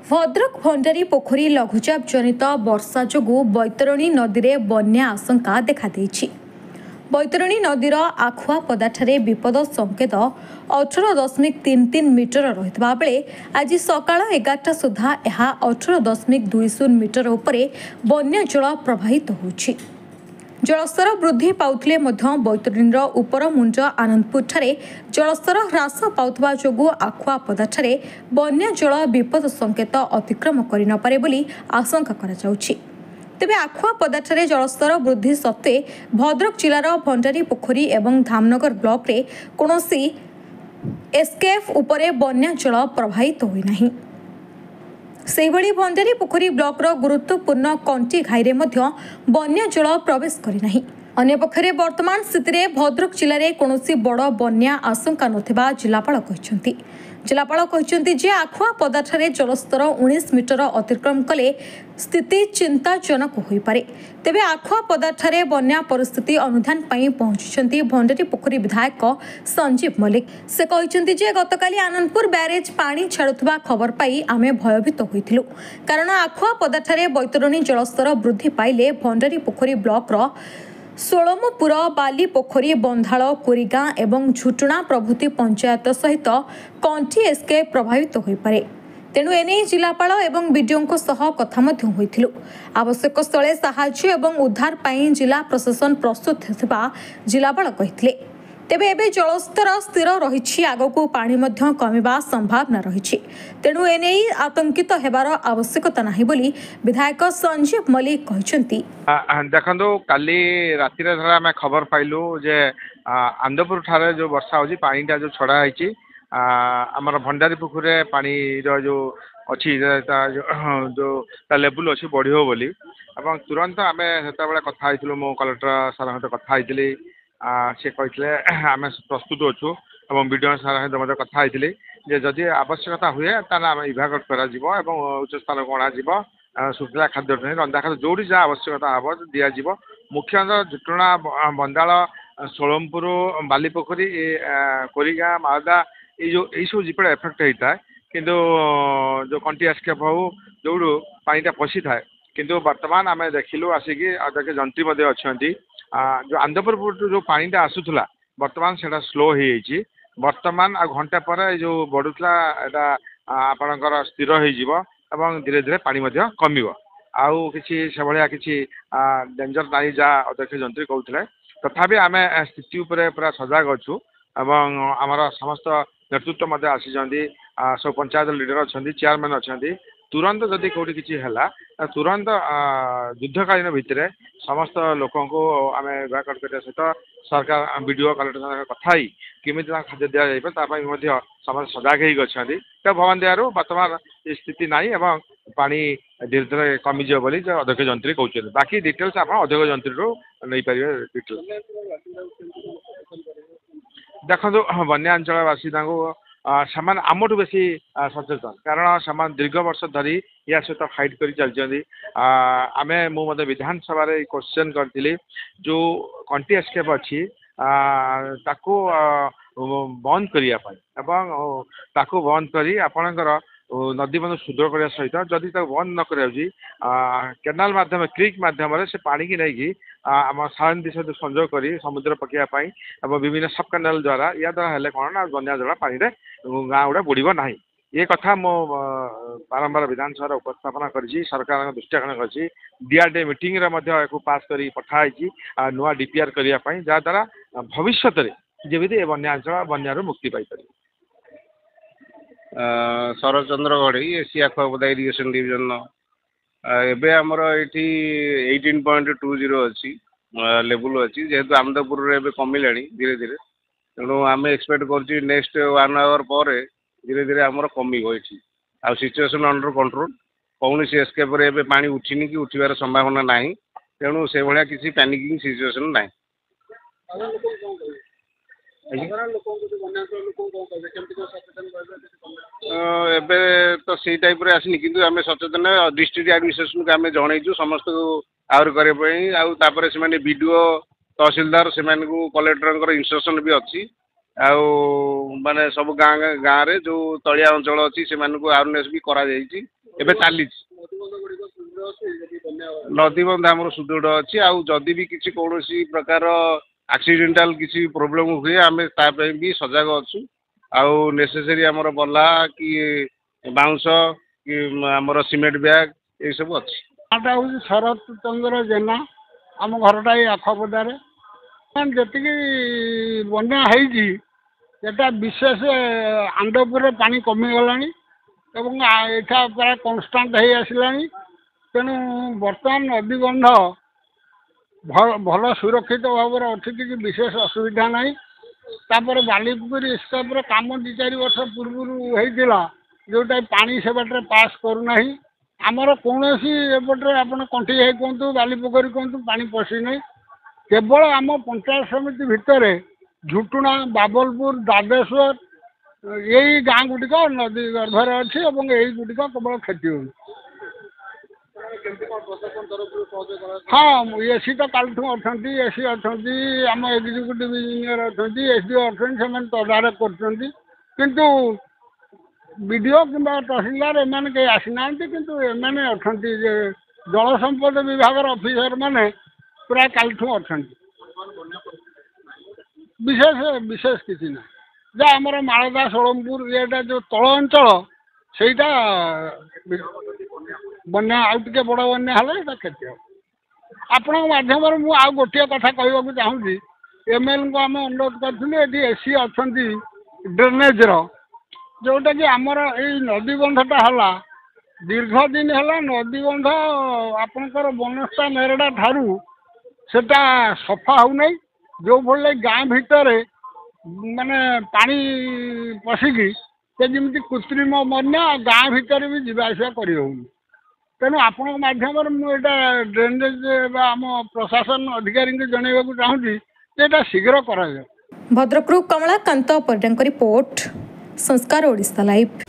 भद्रक भंडारी पोखरी लघुचाप जनित वर्षा जोगु बैतरणी नदी में बन्या आशंका देखा देइछि। बैतरणी नदीर आखुआ पदाठारे विपद संकेत 18.33 मीटर रहितबा बेले आज सकाळ 11टा सुधा यह 18.20 मीटर उपरे बन्या जल प्रवाहित होछि। जलस्तर वृद्धि पाउथिले मध्य बैतरणीर उपरमुंज आनंदपुर ठारे जलस्तर ह्रास पाउथबा जोगु आखुआ पदाठारे बन्या जल विपद संकेत अतिक्रम करि न पारे बोली आशंका करा जाउछि। तेबे आखुआ पदाठारे जलस्तर वृद्धि सत्वे भद्रक जिलार भंडारी पोखरी एवं धामनगर ब्लॉक रे कोनोसी एसकेएफ उपरे बन्या जल प्रवाहित होई नाही। सेहिभଳି भंडारी पोखरी ब्लॉकर गुरुत्वपूर्ण कंटी घाईरे मध्य बन्या जल प्रवेश करि नाही। अन्य पक्षरे वर्तमान स्थिति में भद्रक जिले में कौनसी बड़ बन्या आशंका नथिबा जिलापाल कहिसंती। जिलापाल कहिसंती जे आखुआ पदाठारे जलस्तर 19 मीटर अतिक्रम कले स्थिति चिंताजनक होई पारे। तेबे आखुआ पदाठारे बन्या परिस्थिति अनुधान पई पहुंचीछंती भंडारी पोखरी विधायक संजीव मल्लिक। से कहिसंती जे गतकाली आनंदपुर ब्यारेज पानी छाड़ुथबा खबर पाई आमे भयभीत होइथिलु, कारण आखुआ पदाठारे बैतरणी जलस्तर वृद्धि पाइले भंडारी पोखरी ब्लॉकर सोलमपुर बाली पोखरी बंधाल कोरीगां एवं झुटुणा प्रभृति पंचायत सहित कंठी एसके प्रभावित हो पारे। तेणु एने जिलापाल एवं बीडीओ सह कथा मध्य होइथिलु। आवश्यक स्थले साहाय्य एवं उद्धार पाई जिला प्रशासन प्रस्तुत थिबा जिलापाल कहिथिले। तेबे एबे जलस्तर स्थिर रहिछि, आगकू पानी मध्य कमिबा संभावना रहिछि। तेणु एने आतंकित हेबार आवश्यकता नाही बोली विधायक संजीव मल्लिक कहिसंती। देखो काली राति आम खबर पाइलु जे आंदपुर ठारे जो वर्षा होची पानीटा जो छड़ा होती आमर भंडारी पोखरी पानी जो अच्छी जो लेवल अच्छी बढ़ो बोली तुरंत आम से कथा मो कलेक्टर सार सहित कथा से कहते आम प्रस्तुत अच्छु और बीडीओ सार सहित मत कथा जे जदि आवश्यकता हुए आम इभागट करा उच्च स्थान को अणाଯିव शुखला खाद्य रंधा खाद्य जो जहाँ आवश्यकता हम दिज्व मुख्यतः झुटुणा बंदाल सोलमपुर बालीपोखरी कोरीगां मालदा ये सब जीपड़ा एफेक्ट होता है किंतु जो कंटी एस्केप हो जो पानीटा पशि थाए किंतु वर्तमान आम देखिलु आसिक जंत्री अच्छा जो आंदपुर जो पानीटा आसूला वर्तमान से स्लो हो वर्तमान आ घंटा पर जो बढ़ुला यहाँ आपणकर स्थिर हो धीरे धीरे पानी कमिव आउ कि किसी डेंजर ना जहाँ अध्यक्ष जंत्री कहते तथापि आम स्थिति पूरा सजग अच्छु एवं आमर समस्त नेतृत्व आसी सब पंचायत लीडर अच्छा चेयरमैन अच्छा तुरंत जदि कौटी किसी है तुरंत युद्धकालीन भितर समस्त लोक आम इवाकट करने सहित सरकार बीडीओ कलेक्टर कथा केमी खाद्य दि जाए समस्त सजग अच्छा भगवान दयारू बर्तमान स्थिति ना एवं पानी धीरे धीरे कमिज बोली अध्यक्ष जंत्री कहते बाकी डिटेल्स आप अध्यक्ष जंत्री नहीं पारे डिटेल्स देखो बन्या अंचलवासी सेमान आमठू बेसी सचेतन कारण से दीर्घ वर्ष धरी या सहित फाइट कर चलती आम मुझे विधानसभा क्वेश्चन करी जो कंटी एस्केप अच्छी ताकू बंद करने बंद करी आपणकर नदी बंध सुदृढ़ करने सहित जदि बंद न कर केनाल मध्यम क्रिक मध्यम से पानी की नहीं आम सारंदी सहित संजोग कर समुद्र पकाइवाई और विभिन्न सब केनाल द्वारा या द्वारा हेल्ले कौन ना बन्या जल पानी गाँ गुड़ा बुड़ब ना ये कथा मो बारंबार विधानसभा उपस्थापना करी सरकार दृष्टि आकर्षण कर डीआरडीए मीटिंग पास कर पठाई नुआ डीपीआर करने जहाद्वारा भविष्य में जमी बन्या अंचल बन्यारू मुक्ति पाई। शरद चंद्र गढ़ी एशिया खबदा इरिगेशन डिविजन एबे आमर ये 18.20 अच्छी लेवल अच्छी जेहेतु आमदापुर रे कमिला धीरे धीरे तेणु आम एक्सपेक्ट कर नेक्स्ट 1 आवर पर धीरे धीरे आमर कमिब ये आ सिचुएसन अंडर कंट्रोल कौन सी एस्केप रे पानी उठिनी कि उठार संभावना ना तेणु से भाया किसी पैनिकिंग सिचुएसन ना एबे तो सी टाइप रे आसनी किंतु आम सचेतन डिस्ट्रिक्ट एडमिनिस्ट्रेशन को आम जनईचु समस्त आवर करने बीडीओ तहसीलदार से कलेक्टर इंस्ट्रक्शन भी अच्छी ଆଉ ମାନେ ସବୁ ଗାଁରେ ଯୋଉ ତଳିଆ ଅଞ୍ଚଳ ଅଛି ସେମାନଙ୍କୁ ଆୱାରନେସ୍ ବି କରାଯାଇଛି, ଏବେ ଚାଲିଛି। ନଦୀବନ୍ଧ ଆମର ସୁଦୃଢ଼ ଅଛି। ଆଉ ଯଦି ବି କିଛି କୌଣସି ପ୍ରକାର ଆକ୍ସିଡେଣ୍ଟାଲ କିଛି ପ୍ରୋବ୍ଲେମ ହୁଏ ଆମେ ତା ପାଇଁ ବି ସଜାଗ ଅଛୁ। ଆଉ ନେସେସରି ଆମର ବଲ୍ଲା କି ବାଉଁଶ କି ଆମର ସିମେଣ୍ଟ ବ୍ୟାଗ ଏସବୁ ଅଛି। ନାଁଟା ହେଉଛି ଶରତ ଚନ୍ଦ୍ର ଜେନା, ଆମ ଘରଟା ଏଇ ଆଖପଦାରେ। ଯେତିକି ବନ୍ୟା ହେଇଛି ସେଟା ବିଶେଷ ଆନ୍ଦପୁରରେ ପାଣି କମିଗଲାଣି ଏବଂ ଏଇଟା ପ୍ରାୟ କନଷ୍ଟାଣ୍ଟ ହେଇ ଆସିଲାଣି। ତେଣୁ ବର୍ତ୍ତମାନ ନଦୀବନ୍ଧ ଭଲ ସୁରକ୍ଷିତ ଭାବରେ ଅଛି, କିଛି ବିଶେଷ ଅସୁବିଧା ନାହିଁ। ତାପରେ ବାଲିପୋଖରୀ ଇସ୍କାତର କାମ 2-4 ବର୍ଷ ପୂର୍ବରୁ ହେଇଥିଲା, ଯେଉଁଟା ପାଣି ସେ ବାଟରେ ପାସ୍ କରୁନାହିଁ। ଆମର କୌଣସି ଏପଟରେ ଆପଣ କଣ୍ଟିଘାଇ କୁହନ୍ତୁ, ବାଲିପୋଖରୀ କୁହନ୍ତୁ, ପାଣି ପଶିନାହିଁ। କେବଳ ଆମ ପଞ୍ଚାୟତ ସମିତି ଭିତରେ ଝୁଟୁଣା, ବାବଲପୁର, ଦାଦେଶ୍ୱର ଏଇ ଗାଁ ଗୁଡ଼ିକ ନଦୀ ଗର୍ଭରେ ଅଛି ଏବଂ ଏଇ ଗୁଡ଼ିକ କେବଳ କ୍ଷତି ହେଉଛି। ହଁ, ଏସି ତ କାଲିଠୁ ଅଛନ୍ତି, ଏସି ଅଛନ୍ତି, ଆମ ଏକ୍ଜିକ୍ୟୁଟିଭ୍ ଇଞ୍ଜିନିୟର ଅଛନ୍ତି, ଏସ୍ଡିଓ ଅଛନ୍ତି, ସେମାନେ ତଦାରଖ କରୁଛନ୍ତି। କିନ୍ତୁ ବିଡ଼ିଓ କିମ୍ବା ତହସିଲଦାର ଏମାନେ କେହି ଆସିନାହାନ୍ତି, କିନ୍ତୁ ଏମାନେ ଅଛନ୍ତି ଯେ ଜଳ ସମ୍ପଦ ବିଭାଗର ଅଫିସର ମାନେ ପ୍ରାୟ କାଲିଠୁ ଅଛନ୍ତି। ବିଶେଷ କିଛି ନାହିଁ। ଯେ ଆମର ମାଳଦା, ଷୋଳମପୁର ଏଇଟା ଯେଉଁ ତଳ ଅଞ୍ଚଳ ସେଇଟା ବନ୍ୟା, ଆଉ ଟିକେ ବଡ଼ ବନ୍ୟା ହେଲେ ଏଇଟା କ୍ଷତି ହେବ। ଆପଣଙ୍କ ମାଧ୍ୟମରେ ମୁଁ ଆଉ ଗୋଟିଏ କଥା କହିବାକୁ ଚାହୁଁଛି, MLଙ୍କୁ ଆମେ ଅନୁରୋଧ କରିଥିଲୁ, ଏଠି ଏସି ଅଛନ୍ତି ଡ୍ରେନେଜର, ଯେଉଁଟାକି ଆମର ଏଇ ନଦୀବନ୍ଧଟା ହେଲା ଦୀର୍ଘ ଦିନ ହେଲା ନଦୀବନ୍ଧ ଆପଣଙ୍କର ବନସ୍ତା ମେରଡ଼ା ଠାରୁ ସେଟା ସଫା ହେଉନାହିଁ। ଯେଉଁଭଳି ଗାଁ ଭିତରେ ମାନେ ପାଣି ପଶିକି ସେ ଯେମିତି କୃତ୍ରିମ ବନ୍ୟା, ଗାଁ ଭିତରେ ବି ଯିବା ଆସିବା କରିହେଉନି। ତେଣୁ ଆପଣଙ୍କ ମାଧ୍ୟମରେ ମୁଁ ଏଇଟା ଡ୍ରେନେଜ୍ ବା ଆମ ପ୍ରଶାସନ ଅଧିକାରୀଙ୍କୁ ଜଣାଇବାକୁ ଚାହୁଁଛି ଯେ ଏଇଟା ଶୀଘ୍ର କରାଯାଉ। ଭଦ୍ରକରୁ କମଳାକାନ୍ତ ପରିଡ଼ାଙ୍କ ରିପୋର୍ଟ, ସଂସ୍କାର ଓଡ଼ିଶା ଲାଇଭ୍।